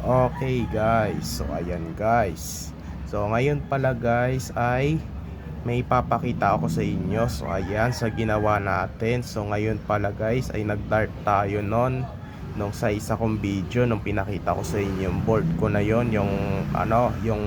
Okay guys, so ayan guys. So ngayon pala guys ay may papakita ako sa inyo. So ayan sa ginawa natin. So ngayon pala guys ay nag-dart tayo nung sa isa kong video nung pinakita ko sa inyo yung board ko na yon, yung yung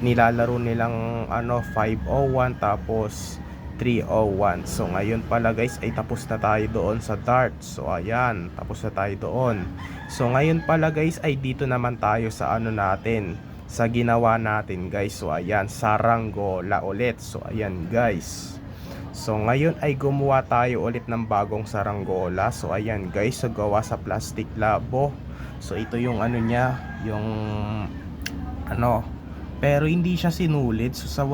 nilalaro nilang 501 tapos 301. So ngayon pala guys ay tapos na tayo doon sa dart. So ayan, tapos na tayo doon. So ngayon pala guys ay dito naman tayo sa natin, sa ginawa natin guys. So ayan, saranggola ulit. So ayan guys. So ngayon ay gumawa tayo ulit ng bagong saranggola. So ayan guys, so gawa sa plastic labo. So ito yung niya, yung pero hindi siya sinulid. So sa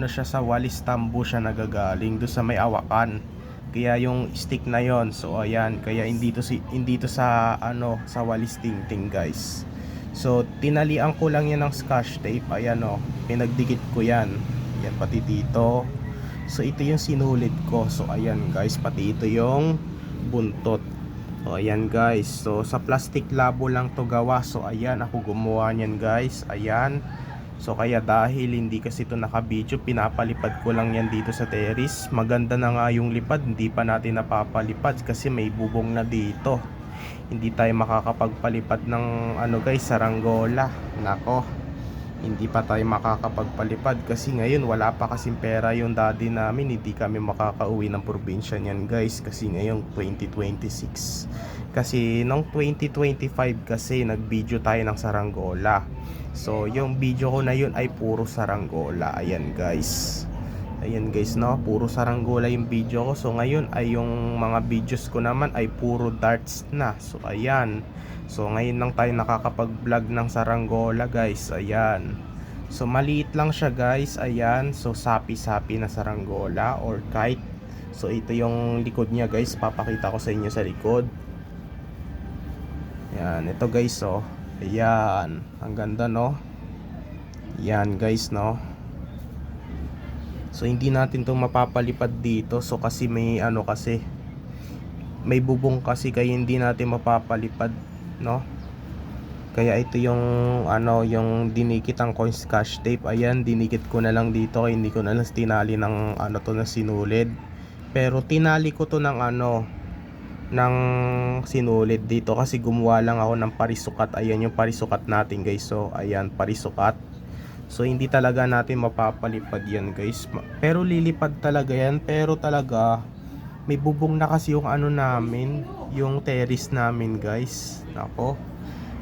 siya, sa walis tambo siya nagagaling do sa may awakan. Kaya yung stick na yon, so ayan, kaya hindi to sa sa walis tingting guys. So tinalian ko lang yan ng scotch tape. Ayan pinagdikit ko yan. Yan pati dito. So ito yung sinulid ko. So ayan guys, pati ito yung buntot. So ayan guys, so sa plastic labo lang to gawa. So ayan, ako gumawa niyan guys. Ayan. So kaya dahil hindi kasi ito naka-video, pinapalipad ko lang yan dito sa terrace. Maganda na nga yung lipad, hindi pa natin napapalipad kasi may bubong na dito. Hindi tayo makakapagpalipad ng guys, saranggola. Nako, hindi pa tayo makakapagpalipad kasi ngayon wala pa kasing pera yung daddy namin. Hindi kami makakauwi ng probinsya niyan guys kasi ngayong 2026. Kasi nung 2025 kasi nag-video tayo ng saranggola. So yung video ko na yun ay puro saranggola. Ayan guys. Ayan guys puro saranggola yung video ko. So ngayon ay yung mga videos ko naman ay puro darts na. So ayan. So ngayon lang tayo nakakapag-vlog ng saranggola guys. Ayan. So maliit lang siya guys. Ayan. So sapi-sapi na saranggola or kite. So ito yung likod niya guys. Papakita ko sa inyo sa likod. Ayan. Ito guys ayan. Ang ganda Ayan guys So hindi natin to mapapalipad dito. So kasi may kasi may bubong kasi, kaya hindi natin mapapalipad Kaya ito yung yung dinikitang coin scotch tape. Ayan, dinikit ko na lang dito. Hindi ko na lang tinali ng to na sinulid. Pero tinali ko to ng ng sinulid dito kasi gumawa lang ako ng parisukat. Ayan yung parisukat natin guys. So ayan, parisukat. So hindi talaga natin mapapalipad yan guys. Pero lilipad talaga yan. Pero talaga may bubong na kasi yung namin, yung terrace namin guys. Nako,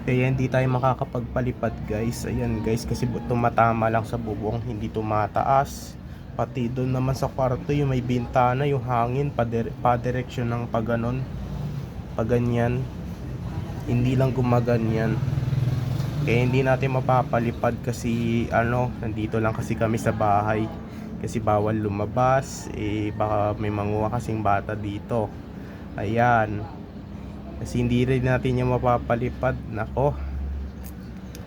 kaya hindi tayo makakapagpalipad guys. Ayan guys, kasi tumatama lang sa bubong, hindi tumataas. Pati doon naman sa kwarto, yung may bintana, yung hangin pa-direksyon ng paganon, paganyan, hindi lang gumaganyan. Kaya hindi natin mapapalipad kasi nandito lang kasi kami sa bahay. Kasi bawal lumabas, baka may manguha kasing bata dito. Ayan. Kasi hindi rin natin yung mapapalipad. Nako,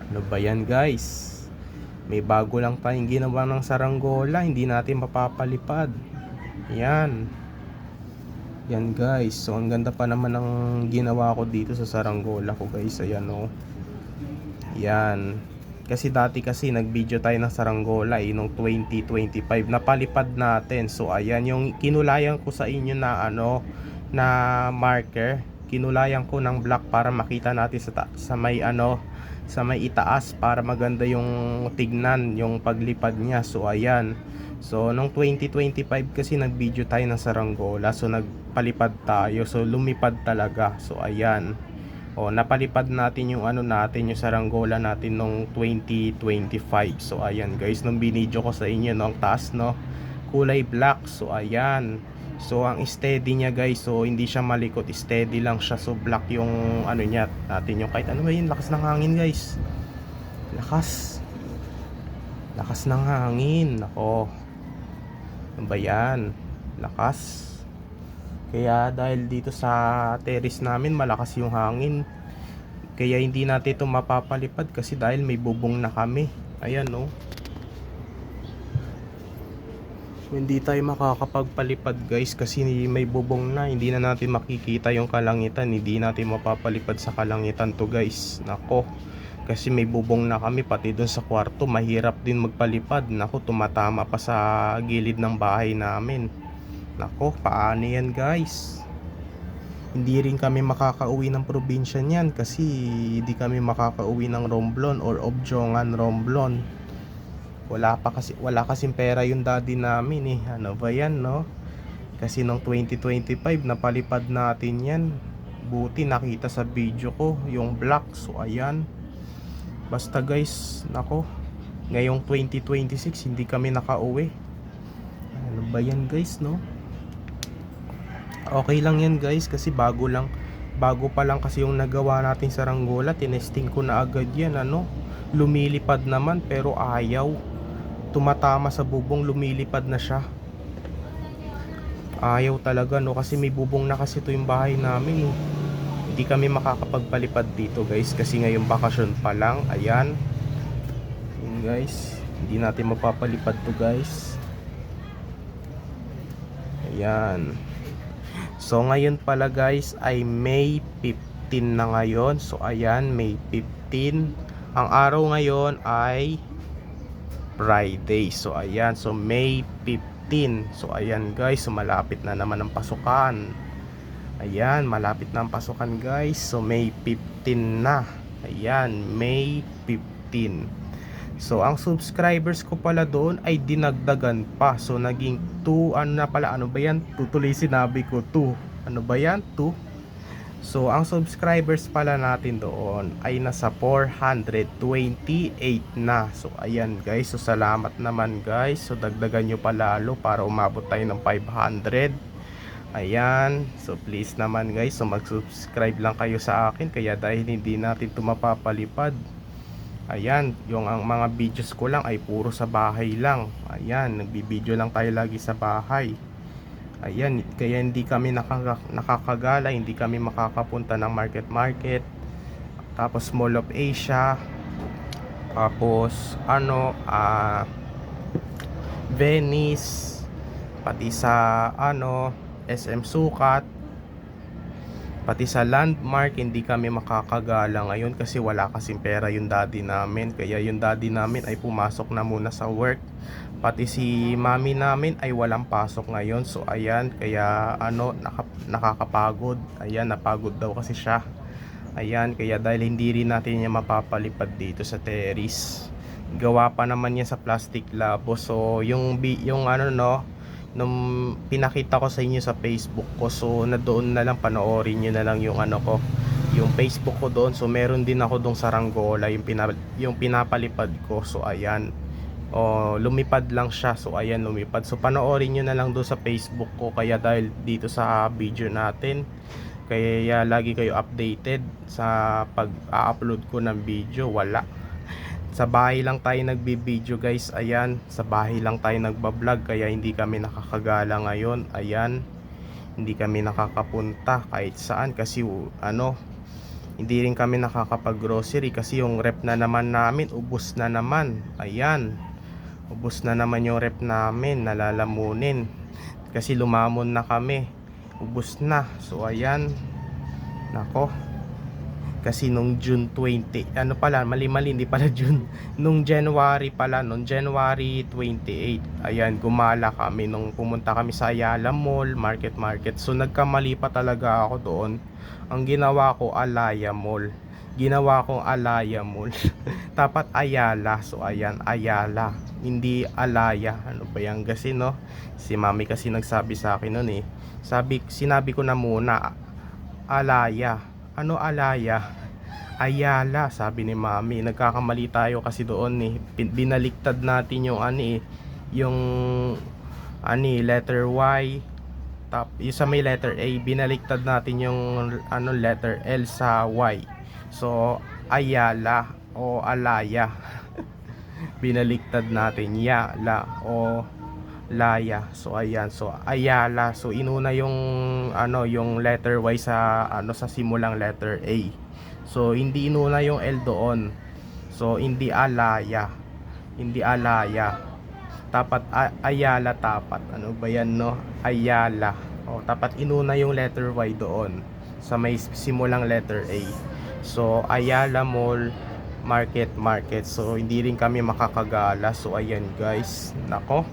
ano ba yan guys? May bago lang tayong ginawa ng saranggola, hindi natin mapapalipad. Ayan. Yan guys. So ang ganda pa naman ng ginawa ko dito sa saranggola ko guys. Ayan Yan. Kasi dati kasi nag-video tayo ng saranggola nung 2025. Napalipad natin. So ayan yung kinulayan ko sa inyo na na marker. Kinulayan ko ng black para makita natin sa may sa may itaas, para maganda yung tignan yung paglipad niya. So ayan. So nung 2025 kasi nag-video tayo ng saranggola. So nagpalipad tayo. So lumipad talaga. So ayan. Napalipad natin yung natin, yung saranggola natin nung 2025. So ayan guys, nung binidyo ko sa inyo ang taas kulay black. So ayan. So ang steady niya guys, so hindi siya malikot, steady lang siya. So black yung niya natin, yung kahit ba yun, lakas ng hangin guys. Lakas ng hangin. Nako, ano ba yan, lakas. Kaya dahil dito sa terrace namin malakas yung hangin, kaya hindi natin ito mapapalipad kasi dahil may bubong na kami. Ayan Hindi tayo makakapagpalipad guys kasi may bubong na, hindi na natin makikita yung kalangitan, hindi natin mapapalipad sa kalangitan to guys. Nako, kasi may bubong na kami, pati dun sa kwarto mahirap din magpalipad. Nako, tumatama pa sa gilid ng bahay namin. Nako, paano yan guys? Hindi rin kami makakauwi ng probinsya niyan kasi hindi kami makakauwi ng Romblon or Objongan, Romblon. Wala kasing pera yung daddy namin eh. Ano ba yan, no? Kasi nung 2025 napalipad natin yan. Buti nakita sa video ko yung black. So ayan. Basta guys, nako. Ngayong 2026 hindi kami nakauwi. Ano ba yan guys, no? Okay lang yan guys kasi bago pa lang kasi yung nagawa natin sa Ranggola. Tinesting ko na agad yan, ano? Lumilipad naman pero ayaw. Tumatama sa bubong, lumilipad na siya. Ayaw talaga, no? Kasi may bubong na kasi ito yung bahay namin, no? Hindi kami makakapagpalipad dito guys kasi ngayong bakasyon pa lang. Ayan. Ayan guys, hindi natin mapapalipad to guys. Ayan. So ngayon pala guys ay May 15 na ngayon. So ayan, May 15. Ang araw ngayon ay Friday. So ayan, so May 15. So ayan guys, so malapit na naman ang pasukan. Ayan, malapit na ang pasukan guys. So May 15 na. Ayan, May 15. So ang subscribers ko pala doon ay dinagdagan pa. So naging 2, ano na pala, ano ba yan? Tutuloy sinabi ko 2. Ano ba yan? 2. So ang subscribers pala natin doon ay nasa 428 na. So ayan guys, so salamat naman guys. So dagdagan nyo pa lalo para umabot tayo ng 500. Ayan, so please naman guys, so mag-subscribe lang kayo sa akin. Kaya dahil hindi natin ito mapapalipad, ayan, yung ang mga videos ko lang ay puro sa bahay lang. Ayan, nagbibideo lang tayo lagi sa bahay. Ayan, kaya hindi kami nakakagala, hindi kami makakapunta ng market. Tapos Mall of Asia. Tapos ano, Venice, pati sa ano, SM Sukat, pati sa Landmark. Hindi kami makakagala ngayon kasi wala kasing pera yung daddy namin. Kaya yung daddy namin ay pumasok na muna sa work. Pati si mami namin ay walang pasok ngayon. So ayan, kaya ano, nakakapagod. Ayan, napagod daw kasi siya. Ayan, kaya dahil hindi rin natin niya mapapalipad dito sa terrace, gawa pa naman niya sa plastic labo. So yung ano, no, nung pinakita ko sa inyo sa Facebook ko, so na doon na lang, panoorin nyo na lang yung ano ko, yung Facebook ko doon. So meron din ako doon sa Ranggola, yung pinapalipad ko. So ayan, lumipad lang siya. So ayan, lumipad. So panoorin nyo na lang doon sa Facebook ko. Kaya dahil dito sa video natin, kaya lagi kayo updated sa pag-upload ko ng video. Wala, sa bahay lang tayo nagbi-video guys. Ayan, sa bahay lang tayo nagba-vlog. Kaya hindi kami nakakagala ngayon. Ayan, hindi kami nakakapunta kahit saan kasi ano, hindi rin kami nakakapag-grocery kasi yung rep na naman namin ubos na naman. Ayan, ubos na naman yung rep namin, nalalamunin kasi lumamon na kami, ubos na. So ayan, nako, kasi nung June 20, ano pala, mali hindi pala June, nung January pala, nung January 28, ayan, gumala kami nung pumunta kami sa Ayala Mall, market. So nagkamali pa talaga ako doon. Ang ginawa ko Alaya Mall, tapat Ayala. So ayan, Ayala, hindi Alaya. Ano ba yan kasi, no? Si mami kasi nagsabi sa akin noon eh. Sinabi ko na muna Alaya. Ano Alaya? Ayala, sabi ni mami. Nagkakamali tayo kasi doon eh. Binaliktad natin yung yung letter Y. Yung sa may letter A, binaliktad natin yung letter L sa Y. So Ayala o Alaya. Binaliktad natin Yala o Laya. So ayan, so Ayala. So inuna yung yung letter Y sa sa simulang letter A. So hindi inuna yung L doon. So hindi Alaya. Tapat Ayala Tapat. Ano ba yan, no? Ayala. O, tapat inuna yung letter Y doon sa may simulang letter A. So, Ayala Mall Market. So, hindi rin kami makakagala. So, ayan guys. Nako.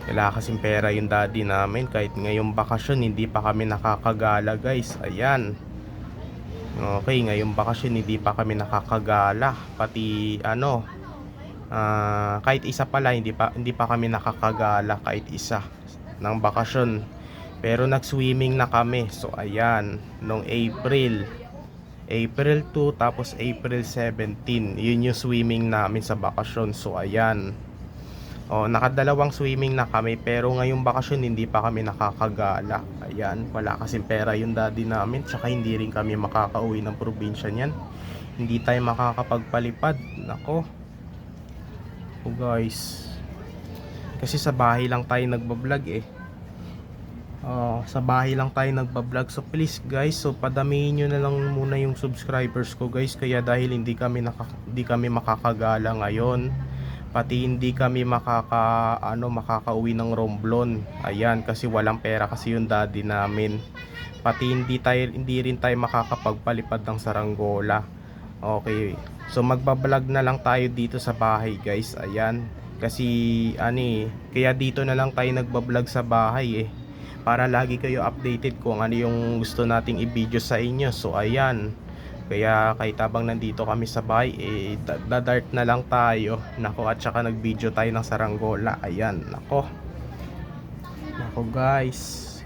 Kailangan kasing pera yung daddy namin. Kahit ngayong bakasyon, hindi pa kami nakakagala guys. Ayan. Okay, ngayong bakasyon, hindi pa kami nakakagala. Pati, kahit isa pala, hindi pa kami nakakagala kahit isa ng bakasyon. Pero nag-swimming na kami. So, ayan. Nung April 2 tapos April 17, yun yung swimming namin sa bakasyon. So ayan, nakadalawang swimming na kami, pero ngayong bakasyon hindi pa kami nakakagala. Ayan, wala kasing pera yung daddy namin, tsaka hindi rin kami makakauwi ng probinsya niyan. Hindi tayo makakapagpalipad. Nako guys, kasi sa bahay lang tayo nagbablog sa bahay lang tayo nagbablog. So please guys, so padamihin nyo na lang muna yung subscribers ko guys. Kaya dahil hindi kami makakagala ngayon, pati hindi kami makakauwi ng Romblon. Ayan, kasi walang pera kasi yung daddy namin. Pati hindi rin tayo makakapagpalipad ng saranggola. Okay, so magbablog na lang tayo dito sa bahay guys. Ayan, kasi kaya dito na lang tayo nagbablog sa bahay para lagi kayo updated kung ano yung gusto nating i-video sa inyo. So ayan, kaya kahit habang nandito kami sa bahay, dadart na lang tayo. Nako, at saka nag-video tayo ng saranggola. Ayan, nako guys,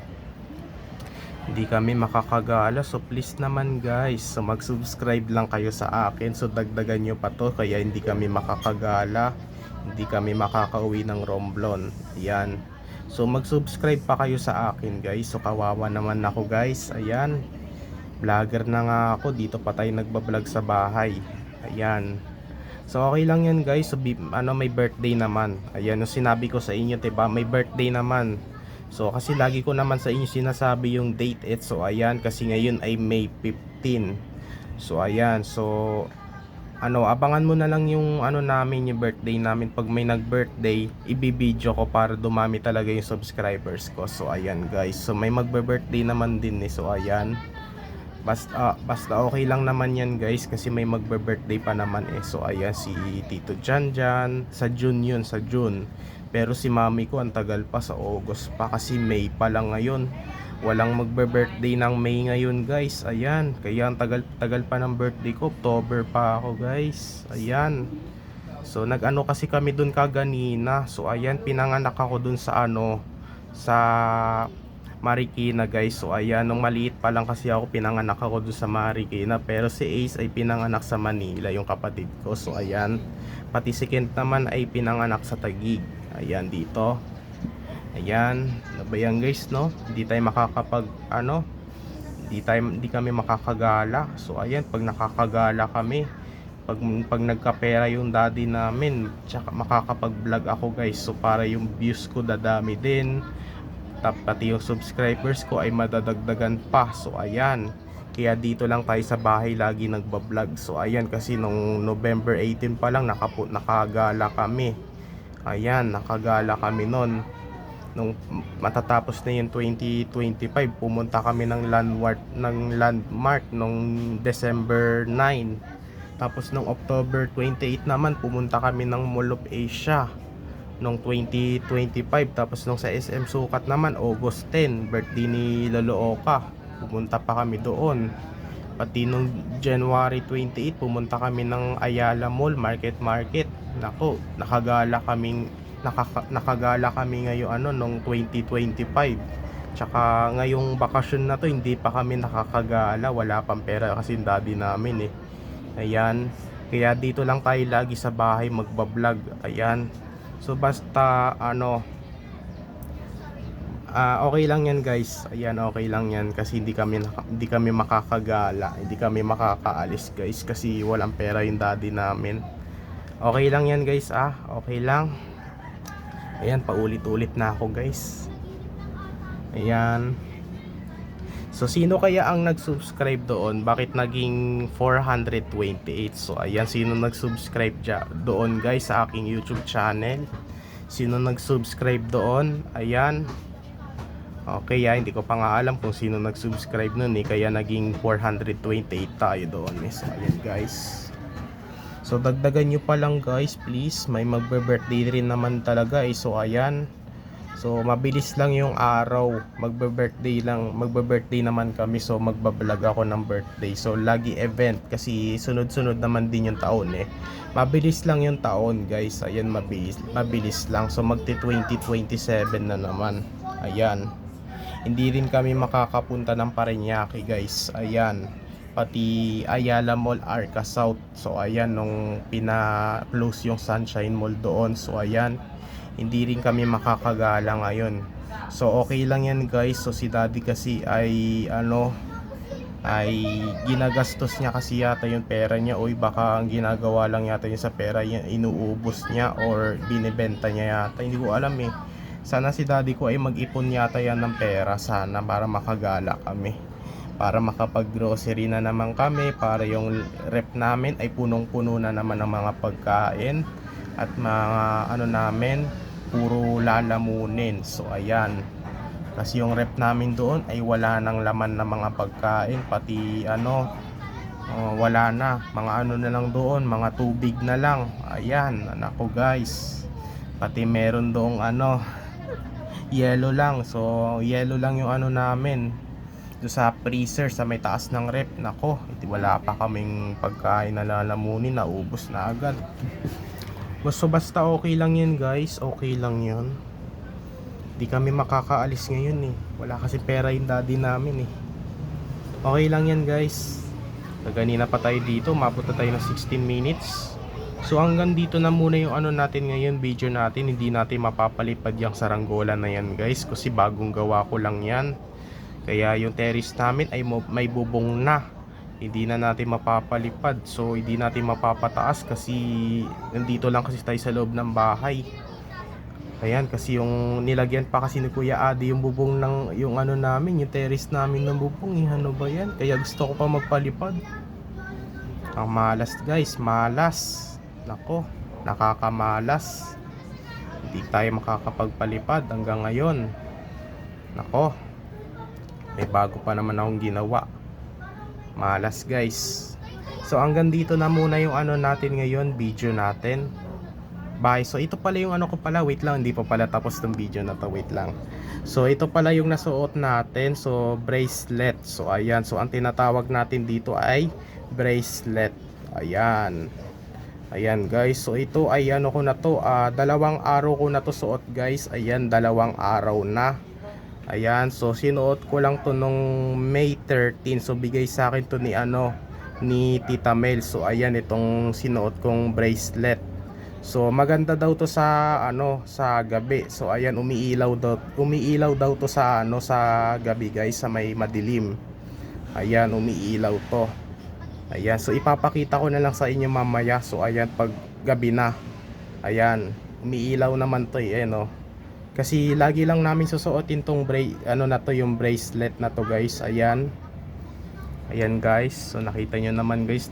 hindi kami makakagala. So please naman guys, so mag-subscribe lang kayo sa akin. So dagdagan nyo pa to, kaya hindi kami makakagala, hindi kami makakauwi ng Romblon. Ayan, so mag-subscribe pa kayo sa akin guys. So kawawa naman ako guys. Ayan, vlogger na nga ako, dito pa tayo nagbablog sa bahay. Ayan, so okay lang yan guys. So may birthday naman. Ayan, yung sinabi ko sa inyo, diba, may birthday naman. So kasi lagi ko naman sa inyo sinasabi yung date So ayan, kasi ngayon ay May 15. So ayan, so abangan mo na lang yung namin, yung birthday namin. Pag may nag-birthday, ibibideo ko para dumami talaga yung subscribers ko. So ayan guys, so may magbe-birthday naman din So ayan, basta okay lang naman yan guys, kasi may magbe-birthday pa naman So ayan, si Tito Janjan, sa June yun, sa June. Pero si mami ko ang tagal pa, sa August pa, kasi May pa lang ngayon. Walang magbe-birthday ng May ngayon guys. Ayan, kaya ang tagal pa ng birthday ko, October pa ako guys. Ayan, so nag-ano kasi kami dun kaganina. So ayan, pinanganak ako dun sa sa Marikina guys. So ayan, nung maliit pa lang kasi ako, pinanganak ako dun sa Marikina. Pero si Ace ay pinanganak sa Manila, yung kapatid ko. So ayan, pati si Kent naman ay pinanganak sa Taguig. Ayan, dito. Ayan, nabayan guys, no? Hindi tayo makakapag hindi kami makakagala. So ayan, pag nakakagala kami, pag nagkapera yung daddy namin, tsaka makakapag-vlog ako guys. So para yung views ko dadami din, pati yung subscribers ko ay madadagdagan pa. So ayan, kaya dito lang tayo sa bahay lagi nagbablog. So ayan, kasi nung November 18 pa lang nakagala kami. Ayan, nakagala kami nun. Nung matatapos na yung 2025, pumunta kami ng landmark nung December 9. Tapos nung October 28 naman, pumunta kami ng Mall of Asia nung 2025. Tapos nung sa SM Sukat naman, August 10, birthday ni Lolo Oka, pumunta pa kami doon. Pati nung January 28, pumunta kami ng Ayala Mall Market. Nako, nakagala kami ngayon nung 2025. Tsaka ngayong bakasyon na to, hindi pa kami nakakagala, wala pang pera kasi yung daddy namin Ayan, kaya dito lang tayo lagi sa bahay magbablog. Ayan, so basta okay lang yan guys. Ayan, okay lang yan, kasi hindi kami makakagala, hindi kami makakaalis guys, kasi walang pera yung daddy namin. Okay lang yan guys, okay lang. Ayan, paulit-ulit na ako guys. Ayan, So sino kaya ang nag-subscribe doon? Bakit naging 428? So ayan, sino nag-subscribe doon guys sa aking YouTube channel? Sino nag-subscribe doon? Ayan. Okay, hindi ko pa nga alam kung sino nag-subscribe nun kaya naging 428 tayo doon. So ayan guys. So dagdagan nyo pa lang guys, please. May magbe-birthday rin naman talaga So ayan. So mabilis lang yung araw. Magbe-birthday naman kami. So magbablog ako ng birthday. So lagi event kasi sunod-sunod naman din yung taon Mabilis lang yung taon guys. Ayan, mabilis lang. So magti 2027 na naman. Ayan. Hindi rin kami makakapunta ng Parañaque guys. Ayan. Pati Ayala Mall, Arca South. So ayan, nung pina-close yung Sunshine Mall doon. So ayan, hindi rin kami makakagala ngayon. So okay lang yan guys. So si daddy kasi ay ginagastos niya kasi yata yung pera niya. Uy, baka ang ginagawa lang yata yung sa pera yung inuubos niya or binibenta niya yata. Hindi ko alam Sana si daddy ko ay mag-ipon yata yan ng pera sana para makagala kami. Para makapag-grocery na naman kami. Para yung rep namin ay punong-puno na naman ng mga pagkain. At mga namin, puro lalamunin. So ayan. Kasi yung rep namin doon ay wala nang laman na mga pagkain. Pati wala na. Mga na lang doon. Mga tubig na lang. Ayan. Nako guys. Pati meron doong yellow lang. So yellow lang yung namin doon sa freezer sa may taas ng rep. Nako, wala pa kaming pagkain na lalamunin, naubos na agad. Basta okay lang yan guys. Okay lang yun. Di kami makakaalis ngayon Wala kasi pera yung daddy namin Okay lang yan guys. Kanina pa tayo dito, mapunta tayo ng 16 minutes. So hanggang dito na muna yung natin ngayon, video natin. Hindi natin mapapalipad yung saranggola na yan guys, kasi bagong gawa ko lang yan. Kaya yung terrace namin ay may bubong na. Hindi na natin mapapalipad. So hindi natin mapapataas kasi nandito lang kasi tayo sa loob ng bahay. Ayan, kasi yung nilagyan pa kasi ni Kuya Adi yung bubong ng yung namin, yung terrace namin ng bubong. Ano ba yan? Kaya gusto ko pa magpalipad. Ang malas guys, malas. Nako, nakakamalas. Hindi tayo makakapagpalipad hanggang ngayon. Nako, may bago pa naman akong ginawa. Malas guys. So hanggang dito na muna yung natin ngayon, video natin. Bye. So ito pala yung ko pala, wait lang, hindi pa pala tapos tong video na to, wait lang. So ito pala yung nasuot natin, so bracelet. So ayan, so ang tinatawag natin dito ay bracelet. Ayan. Ayan guys, so ito ay ko na to, 2 araw ko na to suot guys. Ayan, 2 araw na. Ayan, so sinuot ko lang to nung May 13. So bigay sa akin to ni Tita Mel. So ayan, itong sinuot kong bracelet. So maganda daw to sa sa gabi. So ayan, umiilaw daw to sa sa gabi guys, sa may madilim. Ayan, umiilaw to. Ayan, so ipapakita ko na lang sa inyo mamaya. So ayan, pag gabi na. Ayan, umiilaw naman to Kasi lagi lang namin susuotin tong yung bracelet na to guys. Ayan. Ayan guys, so nakita nyo naman guys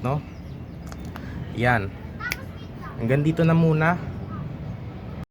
Ayan. Hanggang dito na muna.